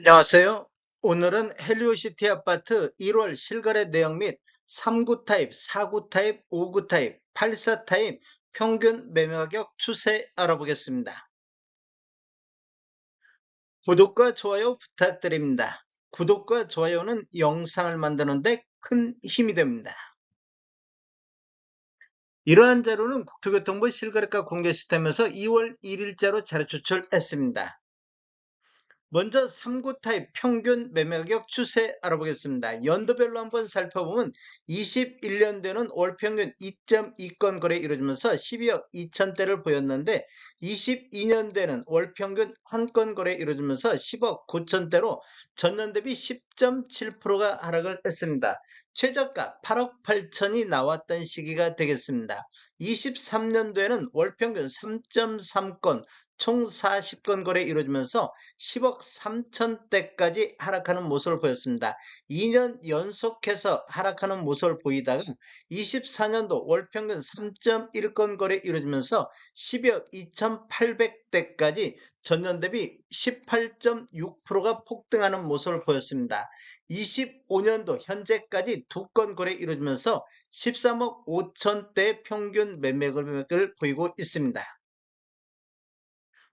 안녕하세요. 오늘은 헬리오시티 아파트 1월 실거래 내용 및 3구 타입, 4구 타입, 5구 타입, 84 타입 평균 매매 가격 추세 알아보겠습니다. 구독과 좋아요 부탁드립니다. 구독과 좋아요는 영상을 만드는데 큰 힘이 됩니다. 이러한 자료는 국토교통부 실거래가 공개 시스템에서 2월 1일자로 자료 추출했습니다. 먼저 3구 타입 평균 매매가격 추세 알아보겠습니다. 연도별로 한번 살펴보면 21년도에는 월 평균 2.2건 거래 이루어지면서 12억 2천대를 보였는데 22년도에는 월 평균 1건 거래 이루어지면서 10억 9천대로 전년 대비 10.7%가 하락을 했습니다. 최저가 8억 8천이 나왔던 시기가 되겠습니다. 23년도에는 월 평균 3.3건 총 40건 거래 이루어지면서 10억 3천대까지 하락하는 모습을 보였습니다. 2년 연속해서 하락하는 모습을 보이다가 24년도 월평균 3.1건 거래 이루어지면서 12억 2,800대까지 전년 대비 18.6%가 폭등하는 모습을 보였습니다. 25년도 현재까지 2건 거래 이루어지면서 13억 5천대 평균 매매 금액을 보이고 있습니다.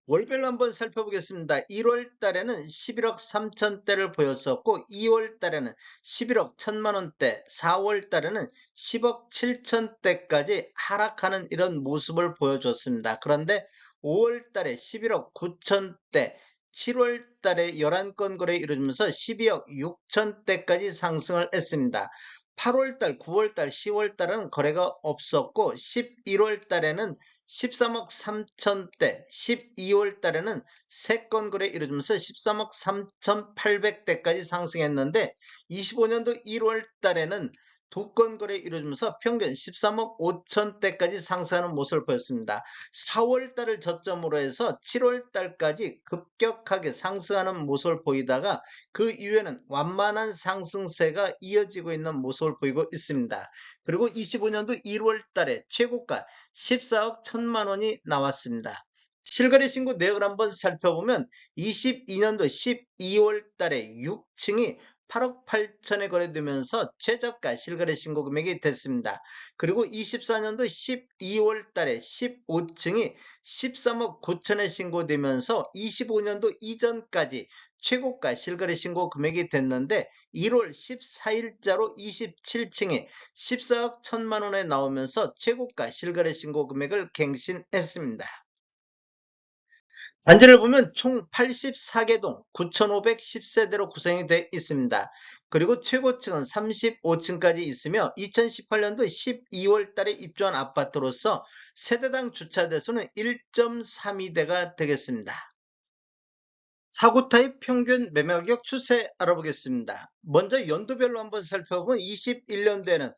월별로 한번 살펴보겠습니다. 1월 달에는 11억 3천대를 보였었고 2월 달에는 11억 1천만 원대, 4월 달에는 10억 7천대까지 하락하는 이런 모습을 보여줬습니다. 그런데 5월 달에 11억 9천대, 7월 달에 11건 거래 이루어지면서 12억 6천대까지 상승을 했습니다. 8월 달, 9월 달, 10월 달은 거래가 없었고 11월 달에는 13억 3천대, 12월 달에는 3건 거래 이루어지면서 13억 3,800대까지 상승했는데 25년도 1월 달에는 2건 거래 이루어지면서 평균 13억 5천대까지 상승하는 모습을 보였습니다. 4월 달을 저점으로 해서 7월 달까지 급격하게 상승하는 모습을 보이다가 그 이후에는 완만한 상승세가 이어지고 있는 모습을 보이고 있습니다. 그리고 25년도 1월 달에 최고가 14억 1천만 원이 나왔습니다. 실거래 신고 내역을 한번 살펴보면 22년도 12월 달에 6층이 8억 8천에 거래되면서 최저가 실거래 신고 금액이 됐습니다. 그리고 24년도 12월 달에 15층이 13억 9천에 신고되면서 25년도 이전까지 최고가 실거래 신고 금액이 됐는데 1월 14일자로 27층에 14억 1천만 원에 나오면서 최고가 실거래 신고 금액을 갱신했습니다. 단지를 보면 총 84개 동 9,510세대로 구성이 되어 있습니다. 그리고 최고층은 35층까지 있으며 2018년도 12월 달에 입주한 아파트로서 세대당 주차 대수는 1.32대가 되겠습니다. 4구 타입 평균 매매 가격 추세 알아보겠습니다. 먼저 연도별로 한번 살펴보면 21년도에는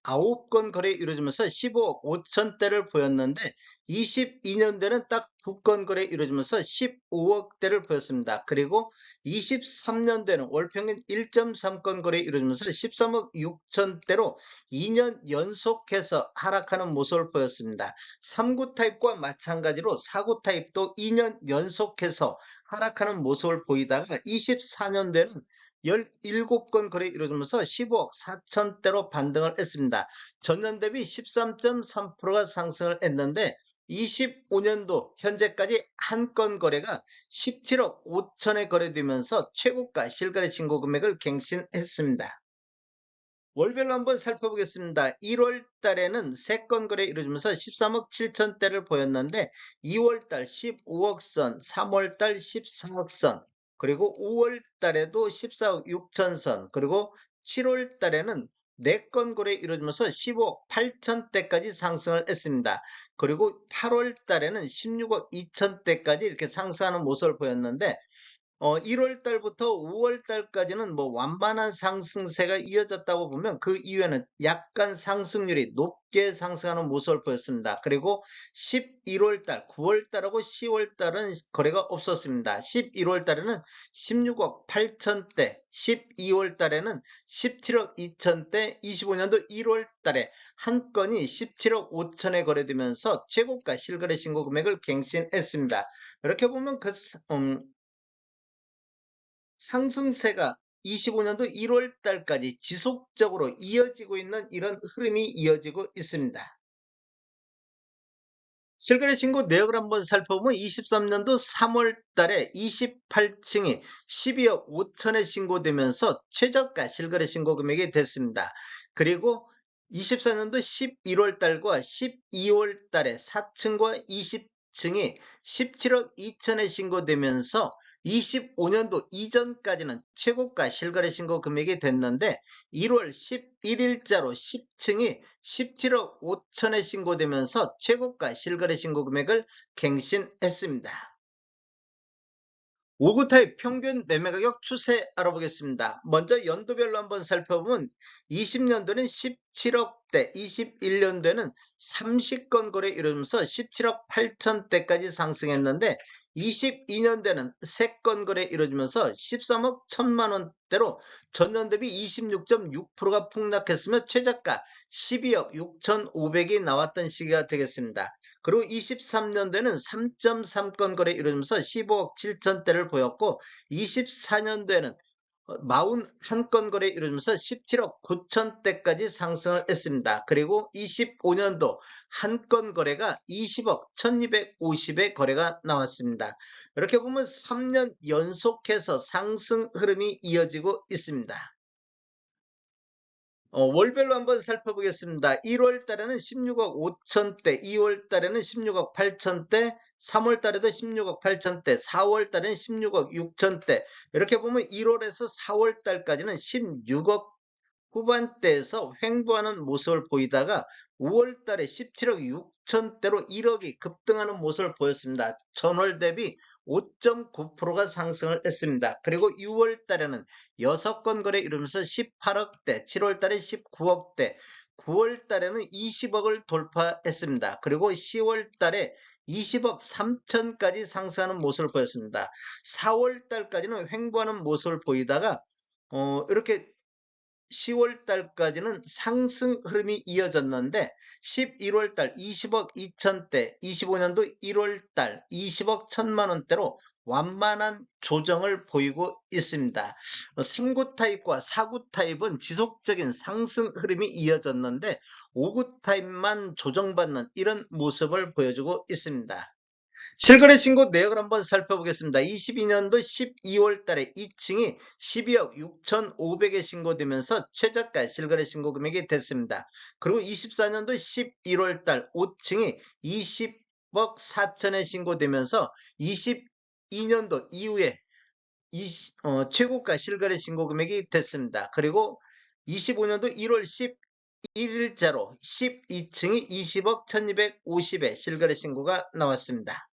9건 거래 이루어지면서 15억 5천대를 보였는데 22년도에는 딱 2건 거래 이루어지면서 15억대를 보였습니다. 그리고 23년도에는 월평균 1.3건 거래 이루어지면서 13억 6천대로 2년 연속해서 하락하는 모습을 보였습니다. 3구 타입과 마찬가지로 4구 타입도 2년 연속해서 하락하는 모습을 보이다가 24년도에는 17건 거래 이루어지면서 15억 4천대로 반등을 했습니다. 전년 대비 13.3%가 상승을 했는데 25년도 현재까지 한 건 거래가 17억 5천에 거래되면서 최고가 실거래 신고 금액을 갱신했습니다. 월별로 한번 살펴보겠습니다. 1월 달에는 3건 거래 이루어지면서 13억 7천대를 보였는데 2월 달 15억 선, 3월 달 14억 선, 그리고 5월 달에도 14억 6천 선, 그리고 7월 달에는 4건 거래 이루어지면서 15억 8천대까지 상승을 했습니다. 그리고 8월 달에는 16억 2천대까지 이렇게 상승하는 모습을 보였는데 1월 달부터 5월 달까지는 뭐 완만한 상승세가 이어졌다고 보면 그 이후에는 약간 상승률이 높게 상승하는 모습을 보였습니다. 그리고 11월 달, 9월 달하고 10월 달은 거래가 없었습니다. 11월 달에는 16억 8천대, 12월 달에는 17억 2천대, 25년도 1월 달에 한 건이 17억 5천에 거래되면서 최고가 실거래 신고 금액을 갱신했습니다. 이렇게 보면 상승세가 25년도 1월 달까지 지속적으로 이어지고 있는 이런 흐름이 이어지고 있습니다. 실거래 신고 내역을 한번 살펴보면 23년도 3월 달에 28층이 12억 5천에 신고되면서 최저가 실거래 신고 금액이 됐습니다. 그리고 24년도 11월 달과 12월 달에 4층과 20층이 17억 2천에 신고되면서 25년도 이전까지는 최고가 실거래 신고 금액이 됐는데 1월 11일자로 10층이 17억 5천에 신고되면서 최고가 실거래 신고 금액을 갱신했습니다. 5구 타입 평균 매매 가격 추세 알아보겠습니다. 먼저 연도별로 한번 살펴보면 20년도는 17억대, 21년도에는 30건 거래 이루면서 17억 8천대까지 상승했는데 22년도에는 3건 거래 이루어지면서 13억 1천만 원대로 전년 대비 26.6%가 폭락했으며 최저가 12억 6천5백이 나왔던 시기가 되겠습니다. 그리고 23년도에는 3.3건 거래 이루어지면서 15억 7천대를 보였고 24년도에는 41건 거래 이루어지면서 17억 9천대까지 상승을 했습니다. 그리고 25년도 한 건 거래가 20억 1250의 거래가 나왔습니다. 이렇게 보면 3년 연속해서 상승 흐름이 이어지고 있습니다. 월별로 한번 살펴보겠습니다. 1월 달에는 16억 5천대, 2월 달에는 16억 8천대, 3월 달에도 16억 8천대, 4월 달에는 16억 6천대. 이렇게 보면 1월에서 4월 달까지는 16억 후반대에서 횡보하는 모습을 보이다가 5월 달에 17억 6천대로 1억이 급등하는 모습을 보였습니다. 전월 대비 5.9%가 상승을 했습니다. 그리고 6월 달에는 6건 거래 이루면서 18억대, 7월 달에 19억대, 9월 달에는 20억을 돌파했습니다. 그리고 10월 달에 20억 3천까지 상승하는 모습을 보였습니다. 4월 달까지는 횡보하는 모습을 보이다가 이렇게 10월 달까지는 상승 흐름이 이어졌는데 11월 달 20억 2천대, 25년도 1월 달 20억 1천만 원대로 완만한 조정을 보이고 있습니다. 3구 타입과 4구 타입은 지속적인 상승 흐름이 이어졌는데 5구 타입만 조정받는 이런 모습을 보여주고 있습니다. 실거래 신고 내역을 한번 살펴보겠습니다. 22년도 12월 달에 2층이 12억 6천5백에 신고되면서 최저가 실거래 신고 금액이 됐습니다. 그리고 24년도 11월 달 5층이 20억 4천에 신고되면서 22년도 이후에 최고가 실거래 신고 금액이 됐습니다. 그리고 25년도 1월 11일자로 12층이 20억 1250에 실거래 신고가 나왔습니다.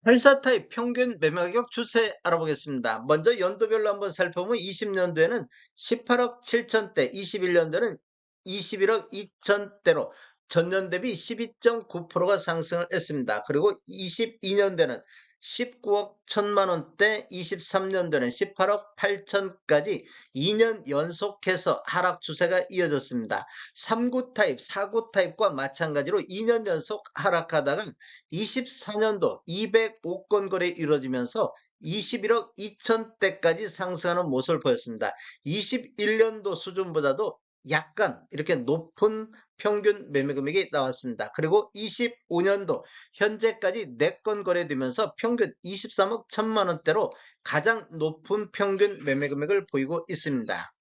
8사 타입 평균 매매 가격 추세 알아보겠습니다. 먼저 연도별로 한번 살펴보면 20년도에는 18억 7천대, 21년도에는 21억 2천대로 전년 대비 12.9%가 상승을 했습니다. 그리고 22년도에는 19억 1천만 원대, 23년도에는 18억 8천까지 2년 연속해서 하락 추세가 이어졌습니다. 3구 타입, 4구 타입과 마찬가지로 2년 연속 하락하다가 24년도 205건 거래 이루어지면서 21억 2천대까지 상승하는 모습을 보였습니다. 21년도 수준보다도 약간 이렇게 높은 평균 매매 금액이 나왔습니다. 그리고 25년도 현재까지 4건 거래되면서 평균 23억 1천만 원대로 가장 높은 평균 매매 금액을 보이고 있습니다.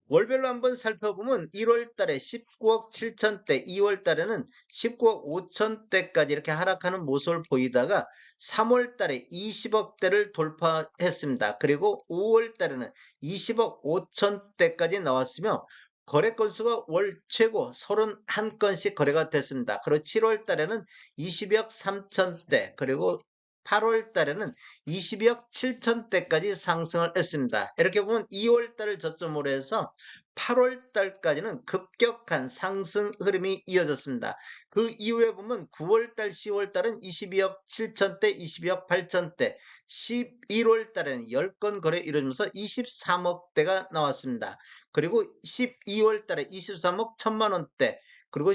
월별로 한번 살펴보면 1월 달에 19억 7천대, 2월 달에는 19억 5천대까지 이렇게 하락하는 모습을 보이다가 3월 달에 20억대를 돌파했습니다. 그리고 5월 달에는 20억 5천대까지 나왔으며 거래 건수가 월 최고 31건씩 거래가 됐습니다. 그리고 7월 달에는 20억 3천대, 그리고 8월 달에는 22억 7천대까지 상승을 했습니다. 이렇게 보면 2월 달을 저점으로 해서 8월 달까지는 급격한 상승 흐름이 이어졌습니다. 그 이후에 보면 9월 달, 10월 달은 22억 7천대, 22억 8천대, 11월 달에는 10건 거래 이루어지면서 23억대가 나왔습니다. 그리고 12월 달에 23억 1천만 원대, 그리고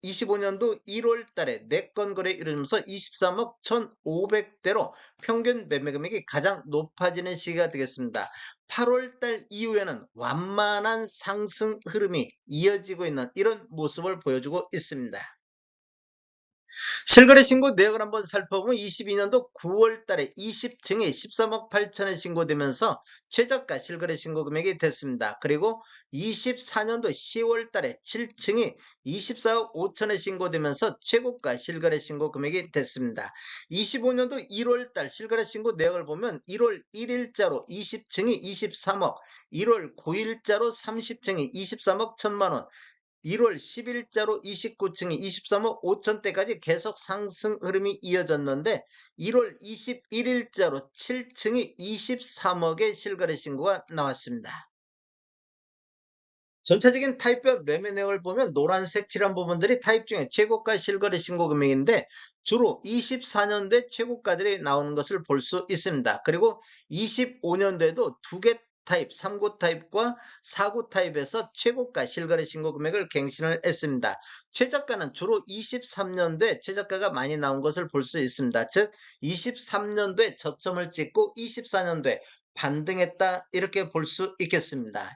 25년도 1월 달에 4건 거래 이루면서 23억 1,500대로 평균 매매 금액이 가장 높아지는 시기가 되겠습니다. 8월 달 이후에는 완만한 상승 흐름이 이어지고 있는 이런 모습을 보여주고 있습니다. 실거래 신고 내역을 한번 살펴보면 22년도 9월 달에 20층이 13억 8천에 신고되면서 최저가 실거래 신고 금액이 됐습니다. 그리고 24년도 10월 달에 7층이 24억 5천에 신고되면서 최고가 실거래 신고 금액이 됐습니다. 25년도 1월 달 실거래 신고 내역을 보면 1월 1일자로 20층이 23억, 1월 9일자로 30층이 23억 1천만 원, 1월 10일자로 29층이 23억 5천대까지 계속 상승 흐름이 이어졌는데 1월 21일자로 7층이 23억의 실거래 신고가 나왔습니다. 전체적인 타입별 매매 내역을 보면 노란색 칠한 부분들이 타입 중에 최고가 실거래 신고 금액인데 주로 24년도에 최고가들이 나오는 것을 볼 수 있습니다. 그리고 25년도에도 두 개 타입, 3구 타입과 4구 타입에서 최고가 실거래 신고 금액을 갱신을 했습니다. 최저가는 주로 23년도에 최저가가 많이 나온 것을 볼 수 있습니다. 즉 23년도에 저점을 찍고 24년도에 반등했다 이렇게 볼 수 있겠습니다.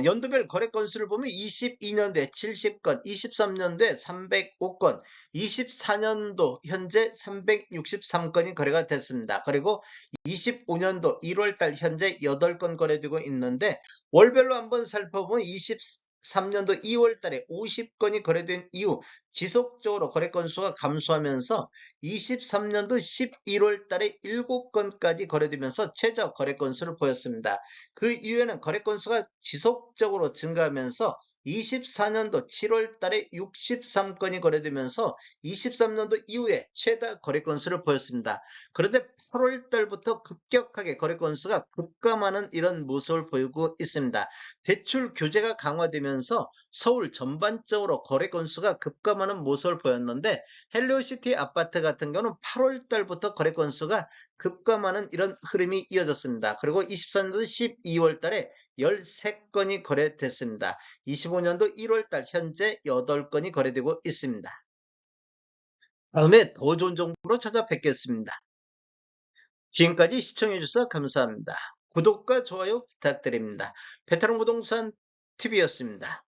연도별 거래 건수를 보면 22년도에 70건, 23년도에 305건, 24년도 현재 363건이 거래가 됐습니다. 그리고 25년도 1월달 현재 8건 거래되고 있는데 월별로 한번 살펴보면 23년도 2월 달에 50건이 거래된 이후 지속적으로 거래 건수가 감소하면서 23년도 11월 달에 7건까지 거래되면서 최저 거래 건수를 보였습니다. 그 이후에는 거래 건수가 지속적으로 증가하면서 24년도 7월 달에 63건이 거래되면서 23년도 이후에 최다 거래 건수를 보였습니다. 그런데 8월 달부터 급격하게 거래 건수가 급감하는 이런 모습을 보이고 있습니다. 대출 규제가 강화되면서 서울 전반적으로 거래 건수가 급감하는 모습을 보였는데 헬리오시티 아파트 같은 경우는 8월 달부터 거래 건수가 급감하는 이런 흐름이 이어졌습니다. 그리고 24년도 12월 달에 13건이 거래됐습니다. 25년도 1월 달 현재 8건이 거래되고 있습니다. 다음에 더 좋은 정보로 찾아뵙겠습니다. 지금까지 시청해주셔서 감사합니다. 구독과 좋아요 부탁드립니다. 베테랑 부동산 TV였습니다.